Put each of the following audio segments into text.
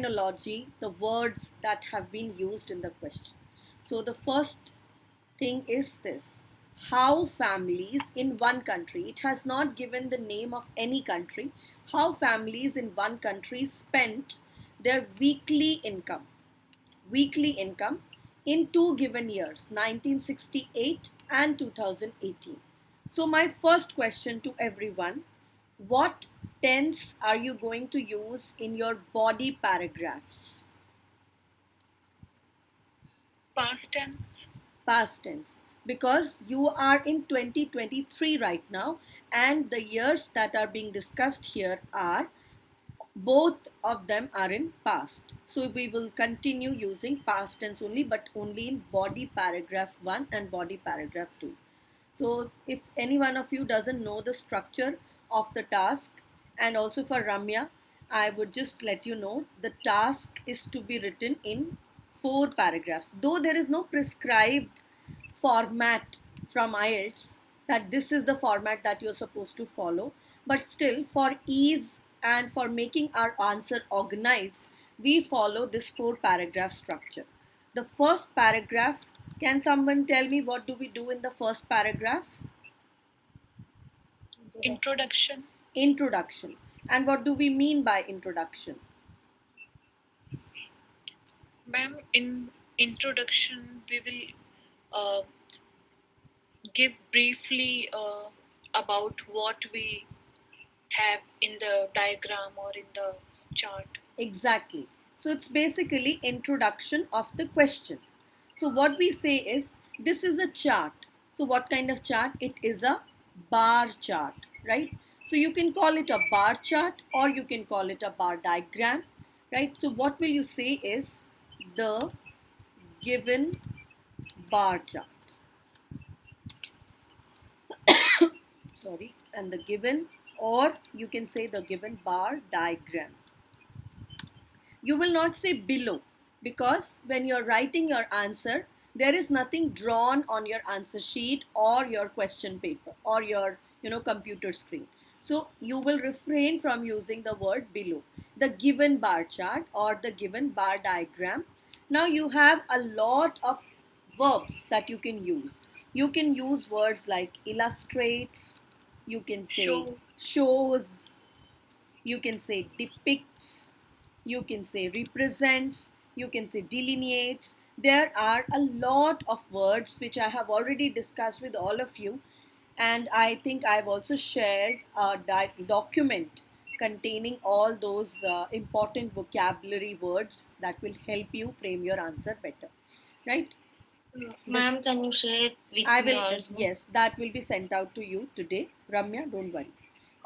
terminology, the words that have been used in the question. So the first thing is this: how families in one country, it has not given the name of any country, how families in one country spent their weekly income in two given years, 1968 and 2018. So my first question to everyone: what tense are you going to use in your body paragraphs? Past tense. Past tense. Because you are in 2023 right now, and the years that are being discussed here are, both of them are in past. So we will continue using past tense only, but only in body paragraph 1 and body paragraph 2. So if any one of you doesn't know the structure of the task, and also for Ramya, I would just let you know the task is to be written in 4 paragraphs. Though there is no prescribed format from IELTS that this is the format that you're supposed to follow, but still, for ease and for making our answer organized, we follow this 4 paragraph structure. The first paragraph, can someone tell me what do we do in the first paragraph? Introduction. Introduction. And what do we mean by introduction? Ma'am, in introduction, we will give briefly about what we have in the diagram or in the chart. Exactly. So it's basically introduction of the question. So what we say is, this is a chart. So what kind of chart? It is a bar chart, right? So you can call it a bar chart or you can call it a bar diagram, right? So what will you say is the given bar chart. Sorry, and the given, or you can say the given bar diagram. You will not say below, because when you're writing your answer, there is nothing drawn on your answer sheet or your question paper or your computer screen. So you will refrain from using the word below. The given bar chart or the given bar diagram. Now you have a lot of verbs that you can use. You can use words like illustrates, you can say shows, you can say depicts, you can say represents, you can say delineates. There are a lot of words which I have already discussed with all of you, and I think I've also shared a document containing all those important vocabulary words that will help you frame your answer better, right? Ma'am, can you share it with I me will, also? yes, that will be sent out to you today, Ramya, don't worry.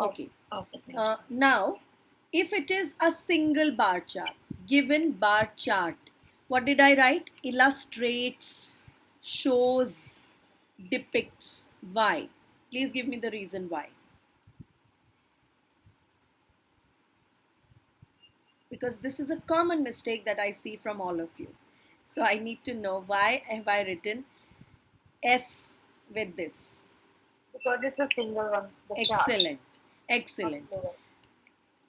Okay. Okay. Now, if it is a single bar chart, given bar chart, what did I write? Illustrates, shows, depicts. Why? Please give me the reason why. Because this is a common mistake that I see from all of you. So I need to know, why have I written S with this? Because it's a single one. Excellent. Excellent.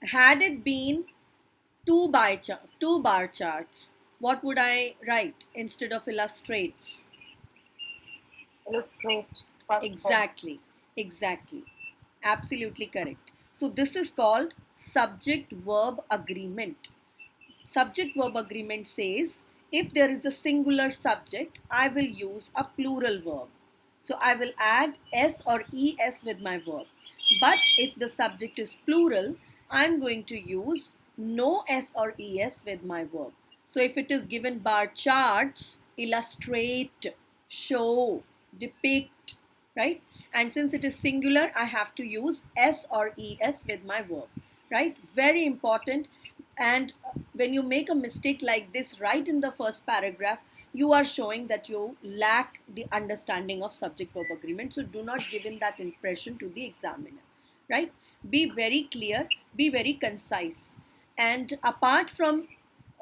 Had it been two bar charts, what would I write instead of illustrates? Illustrate. Exactly, exactly. Absolutely correct. So this is called subject verb agreement. Subject verb agreement says, if there is a singular subject, I will use a plural verb. So I will add s or es with my verb. But if the subject is plural, I'm going to use no s or es with my verb. So if it is given bar charts, illustrate, show, depict, right? And since it is singular, I have to use s or es with my verb, right? Very important. And when you make a mistake like this right in the first paragraph, you are showing that you lack the understanding of subject verb agreement. So do not give in that impression to the examiner, right? Be very clear, be very concise. And apart from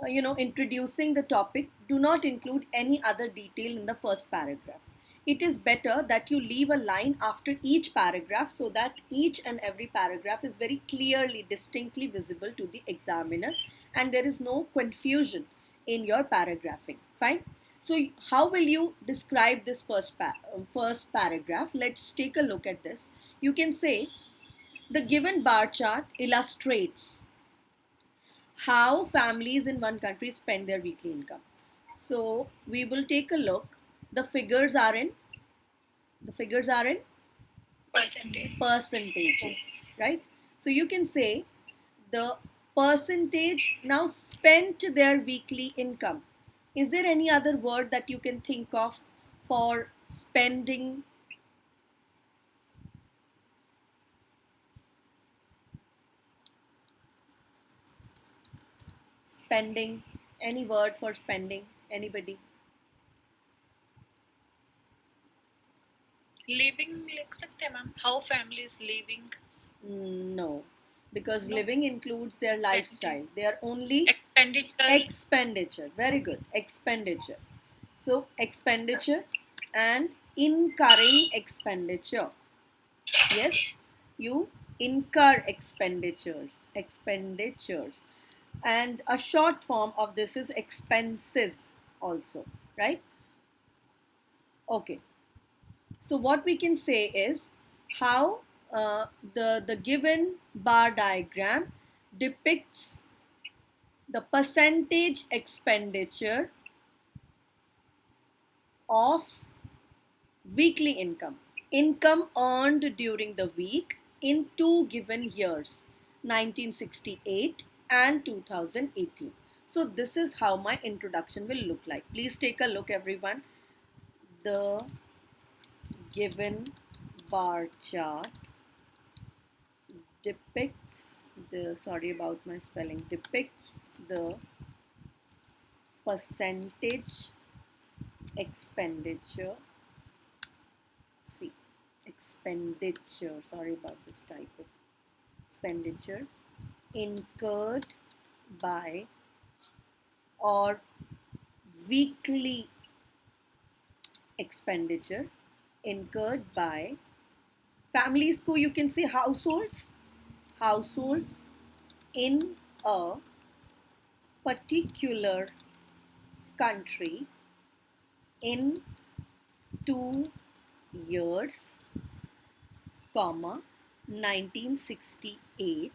introducing the topic, do not include any other detail in the first paragraph. It is better that you leave a line after each paragraph so that each and every paragraph is very clearly, distinctly visible to the examiner, and there is no confusion in your paragraphing. Fine. So how will you describe this first paragraph? Let's take a look at this. You can say the given bar chart illustrates how families in one country spend their weekly income. So we will take a look. The figures are in percentages, right? So you can say the percentage now spent their weekly income. Is there any other word that you can think of for spending? Spending. Any word for spending? Anybody? Living लिख सकते हैं ma'am. How family is living? No, because No. living includes their lifestyle. They are only Expenditure. expenditure. Very good. Expenditure. So expenditure and incurring expenditure. Yes, you incur expenditures, and a short form of this is expenses also, right? Okay. So what we can say is how the given bar diagram depicts the percentage expenditure of weekly income earned during the week in two given years, 1968 and 2018. So this is how my introduction will look like. Please take a look, everyone. The given bar chart depicts sorry about my spelling, depicts the percentage expenditure, see, expenditure, sorry about this type of expenditure, incurred by or weekly expenditure incurred by families को you can say households in a particular country in 2 years, comma 1968,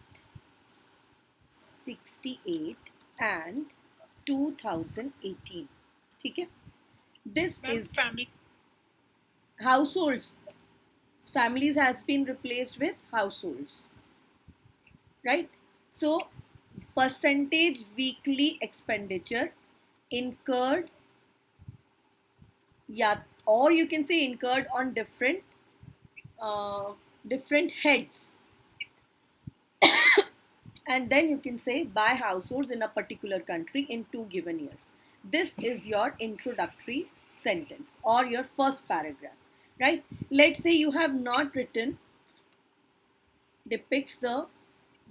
68 and 2018. ठीक है? This Ma'am, is family. households. Families has been replaced with households, right? So percentage weekly expenditure incurred, yeah, or you can say incurred on different heads, and then you can say by households in a particular country in 2 given years. This is your introductory sentence or your first paragraph, right? Let's say you have not written depicts the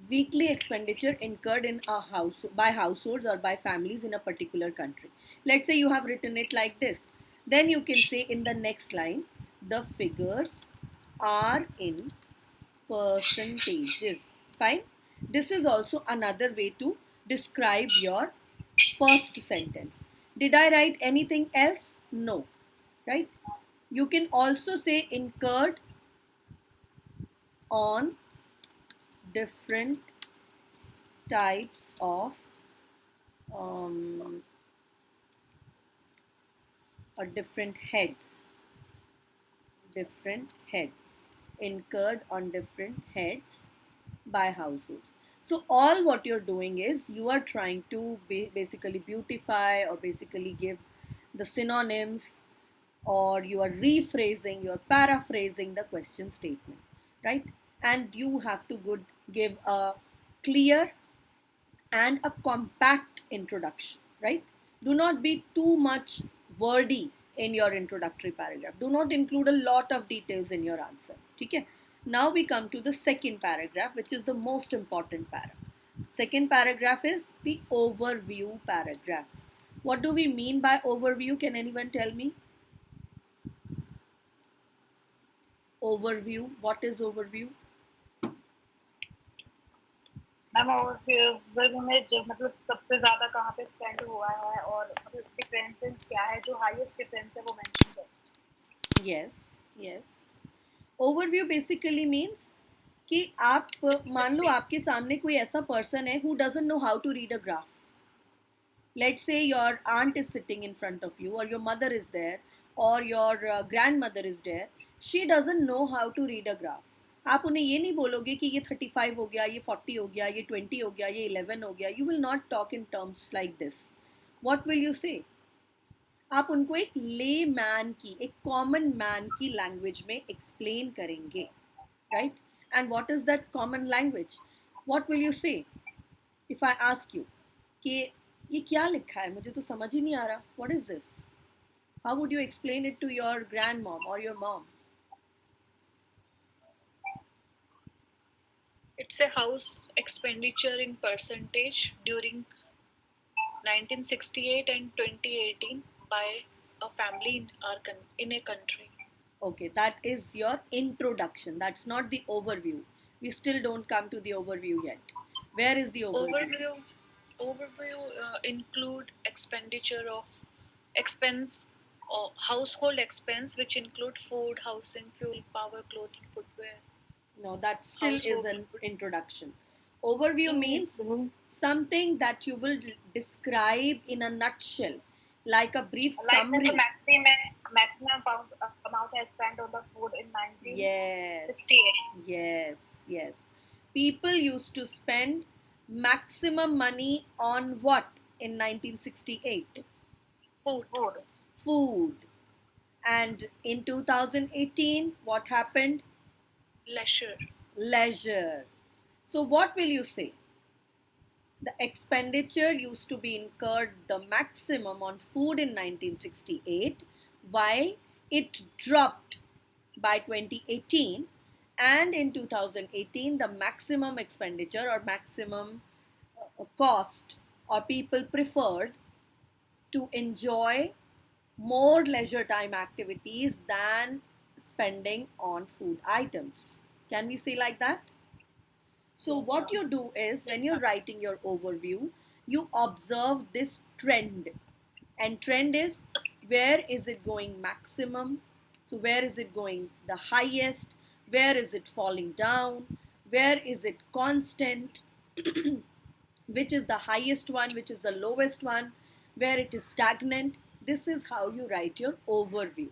weekly expenditure incurred in a house by households or by families in a particular country. Let's say you have written it like this. Then you can say in the next line, the figures are in percentages. Fine. This is also another way to describe your first sentence. Did I write anything else? No. Right? You can also say incurred on different types of or different heads incurred on different heads by households. So all what you're doing is you are trying to basically beautify or basically give the synonyms, or you are rephrasing, you are paraphrasing the question statement, right? And you have to give a clear and a compact introduction, right? Do not be too much wordy in your introductory paragraph. Do not include a lot of details in your answer. Okay? Now we come to the second paragraph, which is the most important paragraph. Second paragraph is the overview paragraph. What do we mean by overview? Can anyone tell me? Overview. What is overview? Ma'am और फिर में जो मतलब सबसे ज्यादा कहाँ पे spend हुआ है और मतलब डिफरेंसेस क्या है, जो हाईएस्ट डिफरेंस है वो मेंशन करें। Yes, yes. Overview basically means कि आप मान लो आपके सामने कोई ऐसा पर्सन है who doesn't know how to read a graph. Let's say your aunt is sitting in front of you, or your mother is there, or your grandmother is there. She doesn't know how to read a graph. आप उन्हें ये नहीं बोलोगे कि ये 35 हो गया, ये 40 हो गया, ये 20 हो गया, ये 11 हो गया. You will not talk in terms like this. What will you say? आप उनको एक ले मैन की, एक कॉमन मैन की लैंग्वेज में एक्सप्लेन करेंगे, right? And what is that common language? What will you से इफ आई आस्क यू कि ये क्या लिखा है, मुझे तो समझ ही नहीं आ रहा, what is this? How would you explain it to your grand mom or your mom? It's a house expenditure in percentage during 1968 and 2018 by a family in a country. Okay, that is your introduction. That's not the overview. We still don't come to the overview yet. Where is the overview? Overview include expenditure of expense or household expense, which include food, housing, fuel, power, clothing, footwear. No, that still is Household. an introduction. Overview means something that you will describe in a nutshell, like a brief Like the summary. maximum amount I spent on the food in 1968. Yes, yes. People used to spend maximum money on what in 1968? Food. Food. And in 2018, what happened? Leisure. Leisure. So, what will you say? The expenditure used to be incurred the maximum on food in 1968, while it dropped by 2018, and in 2018 the maximum expenditure or maximum cost, or people preferred to enjoy more leisure time activities than spending on food items. Can we say like that? So what you do is, when you're writing your overview, you observe this trend. And trend is, where is it going maximum? So where is it going the highest? Where is it falling down? Where is it constant? Which is the highest one? Which is the lowest one? Where it is stagnant? This is how you write your overview.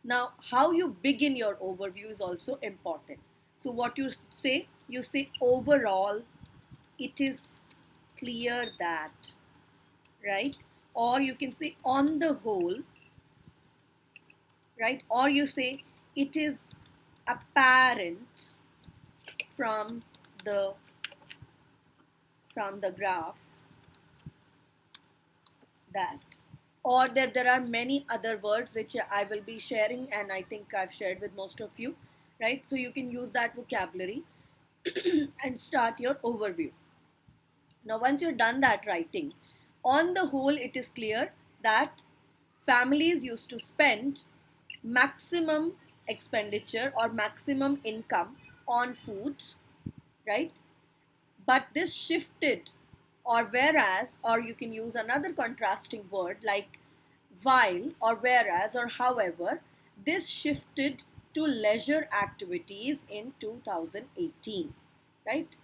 Now, how you begin your overview is also important. So what you say? You say overall, it is clear that, right? Or you can say on the whole, right? Or you say it is apparent from the graph that, or there are many other words which I will be sharing, and I think I've shared with most of you, right? So you can use that vocabulary and start your overview. Now, once you're done that writing, on the whole, it is clear that families used to spend maximum expenditure or maximum income on food, right? But this shifted, or whereas, or you can use another contrasting word like while or whereas or however, this shifted to leisure activities in 2018, right?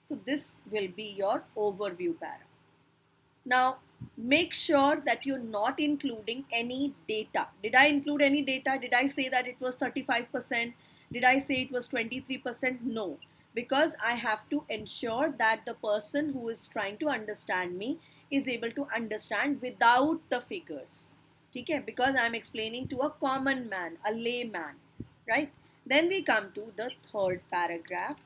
So this will be your overview para. Now, make sure that you're not including any data. Did I include any data? Did I say that it was 35%? Did I say it was 23%? No, because I have to ensure that the person who is trying to understand me is able to understand without the figures. Okay? Because I'm explaining to a common man, a layman, right? Then we come to the third paragraph,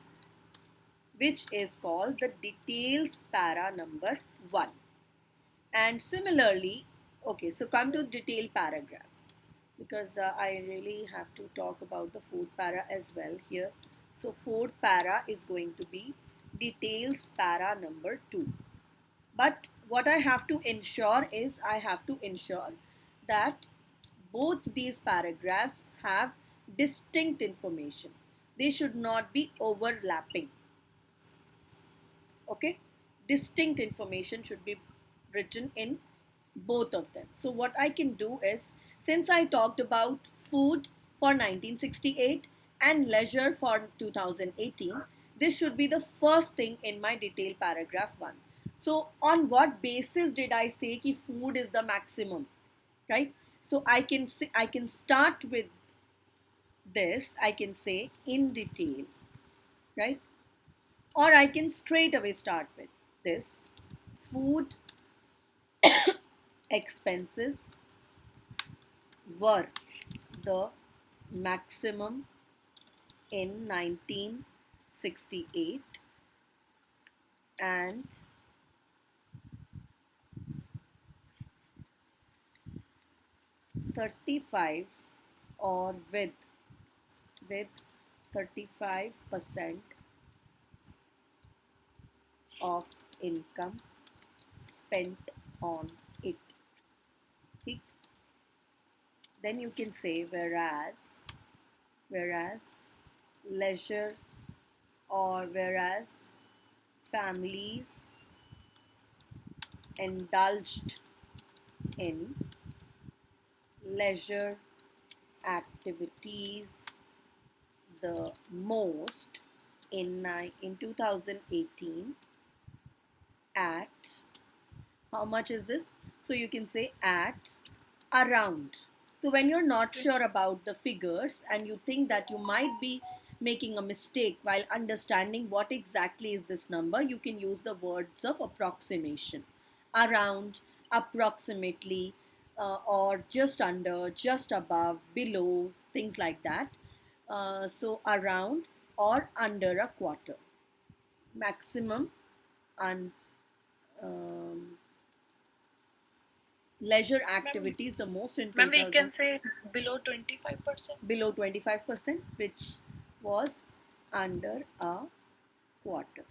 which is called the details para number 1. And similarly, okay, so come to detail paragraph, because I really have to talk about the fourth para as well here. So fourth para is going to be details para number 2. But what I have to ensure is, I have to ensure that both these paragraphs have distinct information. They should not be overlapping. Okay, distinct information should be written in both of them. So what I can do is, since I talked about food for 1968 and leisure for 2018, this should be the first thing in my detailed paragraph 1. So on what basis did I say ki food is the maximum, right? So I can start with this. I can say in detail, right? Or I can straight away start with this: food expenses were the maximum in 1968 and 35 or with 35% of income spent on it. ठीक? Then you can say whereas leisure or whereas families indulged in leisure activities the most in 2018 at, how much is this? So you can say at around. So when you're not sure about the figures and you think that you might be making a mistake while understanding what exactly is this number, you can use the words of approximation: around, approximately, or just under, just above, below, things like that. So around or under a quarter. Maximum and leisure activities the most in Ma'am, we 2000, can say below 25%. below 25%, which was under a quarter.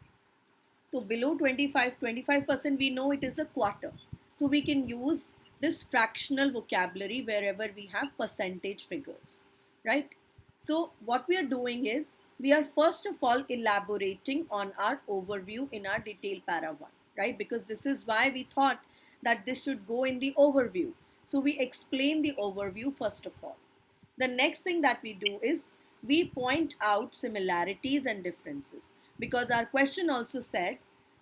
So below 25% we know it is a quarter. So we can use this fractional vocabulary wherever we have percentage figures, right? So what we are doing is, we are first of all elaborating on our overview in our detailed para 1, right? Because this is why we thought that this should go in the overview. So we explain the overview first of all. The next thing that we do is we point out similarities and differences, because our question also said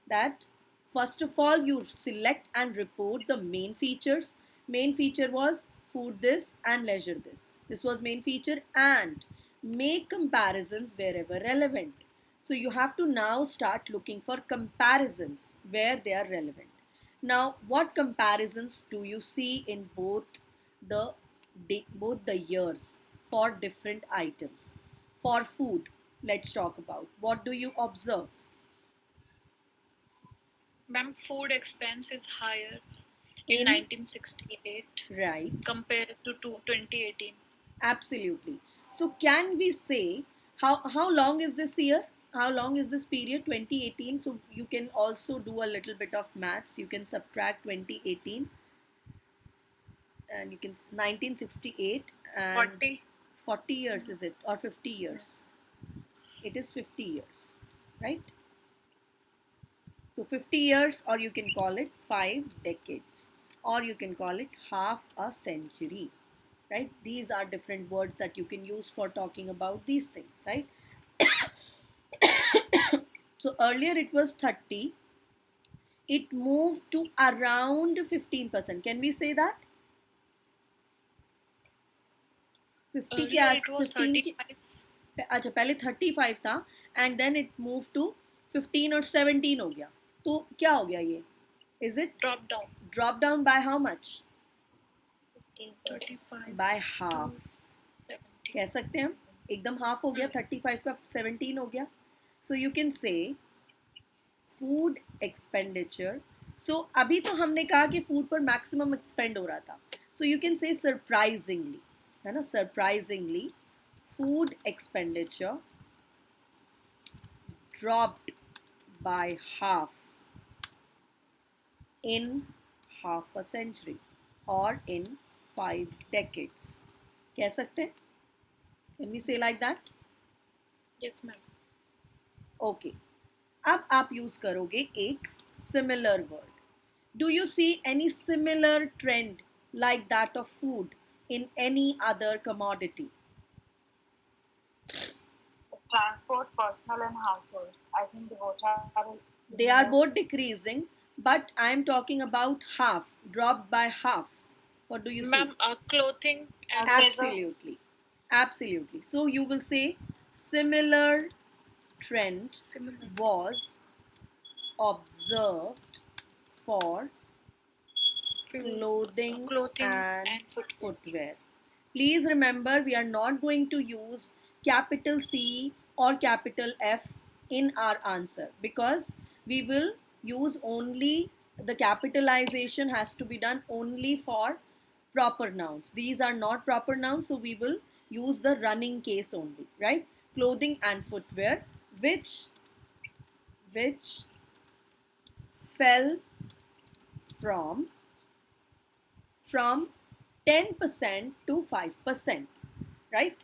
that first of all you select and report the main features. Main feature was food this and leisure this. This was main feature, and make comparisons wherever relevant. So you have to now start looking for comparisons where they are relevant. Now, what comparisons do you see in the both the years for different items? For food, let's talk about what do you observe? Ma'am, food expense is higher in In 1968 right, compared to 2018. absolutely. So can we say how long is this year? How long is this period? 2018. So you can also do a little bit of maths. You can subtract 2018 and you can 1968 and 40. 40 years, is it, or 50 years? It is 50 years, right? So 50 years, or you can call it 5 decades, or you can call it half a century, right? These are different words that you can use for talking about these things, right? So earlier it was 30, it moved to around 15%. Can we say that? 50 के Earlier us it was 15 के 35. अच्छा पहले 35 था and then it move to 15 और 17 हो गया. तो क्या हो गया ये? Is it Drop down. drop down by how much? 35 By to half. 70. कह सकते हैं हम एकदम हाफ हो गया. 35 का 17 हो गया. So you can say food expenditure. So अभी तो हमने कहा कि फूड पर मैक्सिमम एक्सपेंड हो रहा था. सो यू कैन से सरप्राइजिंगली, है ना, surprisingly food expenditure dropped by half in half a century or in 5 decades. कह सकते हैं? Can we say like that? Yes, ma'am. Okay. अब आप यूज करोगे एक similar word. Do you see any similar trend like that of food in any other commodity? Transport, personal and household. I think the both are They are similar. both decreasing, but I am talking about half, dropped by half. What do you see? Ma'am, clothing and Okay, Absolutely. Absolutely. So you will say similar trend similar. was observed for Fuel, clothing and footwear. footwear. Please remember, we are not going to use capital C or capital F in our answer, because we will use only the capitalization has to be done only for proper nouns. These are not proper nouns, so we will use the running case only, right? Clothing and footwear, which fell from from 10% to 5%, right?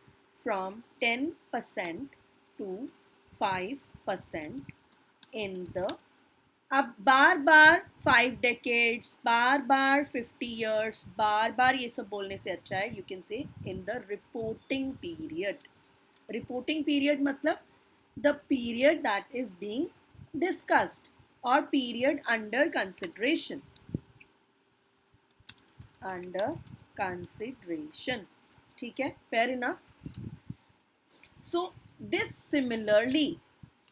From 10% to 5% in the. अब बार बार 5 decades, बार बार 50 years, बार बार ये सब बोलने से अच्छा है you can say in the reporting period. Reporting period मतलब the period that is being discussed or period under consideration. Under consideration. ठीक है, fair enough. So this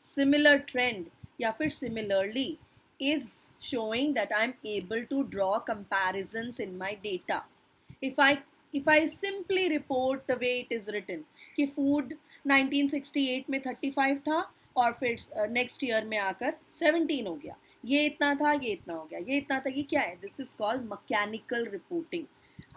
similar trend या फिर similarly is showing that I'm able to draw comparisons in my data. If I simply report the way it is written कि food 1968 में 35 था और फिर next year में आकर 17 हो गया, ये इतना था, ये इतना हो गया, ये इतना था, ये क्या है? This is called mechanical reporting.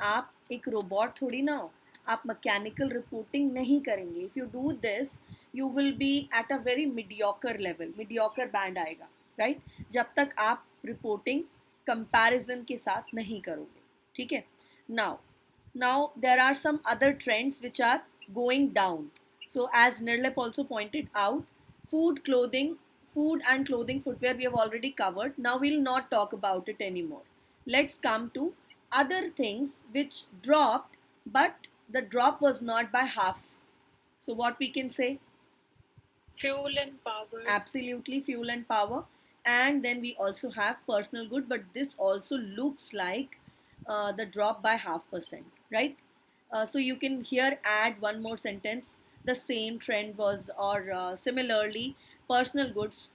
आप एक रोबोट थोड़ी ना हो, आप मैकेनिकल रिपोर्टिंग नहीं करेंगे. If you do this you will be at a very mediocre level, mediocre band आएगा, राइट? जब तक आप रिपोर्टिंग कंपैरिजन के साथ नहीं करोगे. ठीक है. Now there are some other trends which are going down. So as Nirlep also pointed out, food and clothing footwear we have already covered. Now we'll not talk about it anymore. Let's come to other things which dropped, but the drop was not by half. So what we can say? Fuel and power. Absolutely, fuel and power. And then we also have personal good, but this also looks like the drop by half percent, right? So you can here add one more sentence. The same trend was, or similarly, personal goods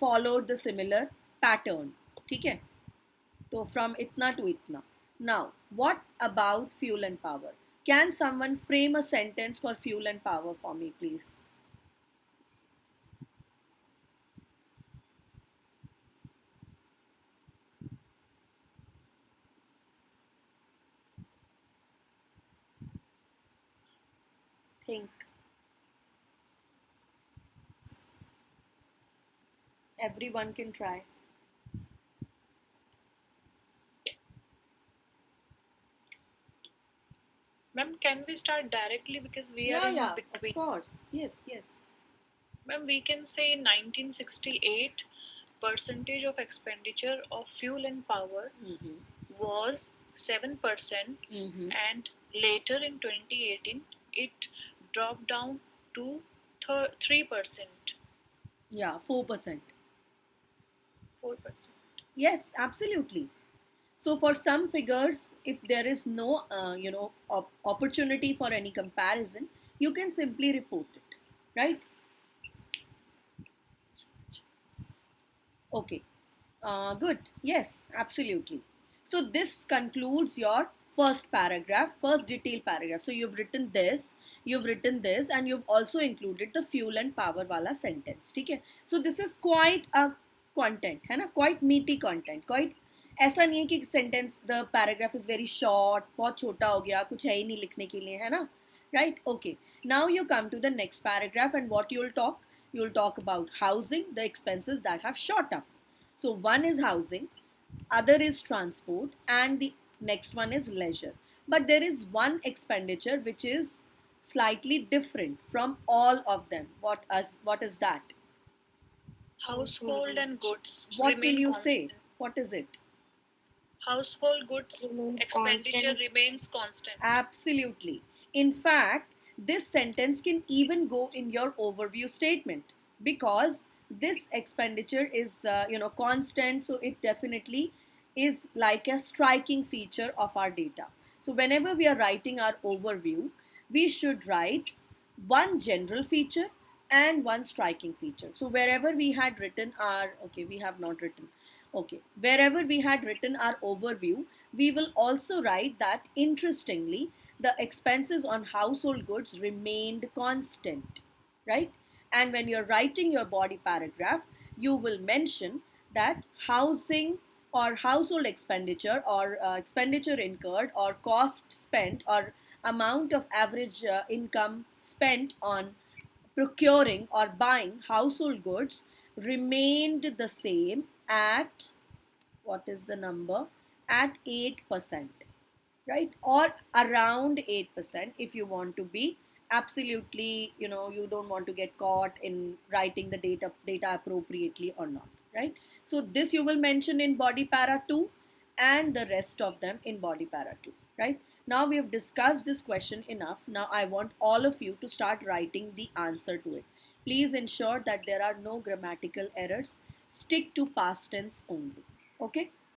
followed the similar pattern. ठीक है. So from itna to itna. Now, what about fuel and power? Can someone frame a sentence for fuel and power for me, please? Think. Everyone can try. Ma'am, can we start directly because we are in Yeah, between? of course. Yes. Ma'am, we can say 1968 percentage of expenditure of fuel and power Mm-hmm. was 7%, Mm-hmm. and later in 2018 it dropped down to 3%. Yeah, 4%. 4%. Yes, absolutely. So for some figures, if there is no, opportunity for any comparison, you can simply report it, right? Okay. Good. Yes, absolutely. So this concludes your first paragraph, first detailed paragraph. So you've written this, and you've also included the fuel and power wala sentence. ठीक है? So this is quite a content, है ना? Quite meaty content. Quite ऐसा नहीं है कि sentence the paragraph is very short, बहुत छोटा हो गया, कुछ है ही नहीं लिखने के लिए, है ना? Right? Okay. Now you come to the next paragraph, and what you'll talk? You'll talk about housing, the expenses that have shot up. So one is housing, other is transport, and the next one is leisure. But there is one expenditure which is slightly different from all of them. What is that? Household and goods What will remain you say? constant. What is it? Household goods Remains expenditure constant. remains constant. Absolutely. In fact, this sentence can even go in your overview statement because this expenditure is constant, so it definitely is like a striking feature of our data. So whenever we are writing our overview, we should write one general feature and one striking feature. So wherever we had written our, okay, we have not written, okay, wherever we had written our overview, we will also write that interestingly, the expenses on household goods remained constant, right? And when you're writing your body paragraph, you will mention that housing or household expenditure or expenditure incurred or cost spent or amount of average income spent on procuring or buying household goods remained the same at, what is the number, at 8%, right? Or around 8% if you want to be absolutely, you don't want to get caught in writing the data appropriately or not, right? So this you will mention in body para 2 and the rest of them in body para 2, right? Now we have discussed this question enough. Now I want all of you to start writing the answer to it. Please ensure that there are no grammatical errors. Stick to past tense only. Okay?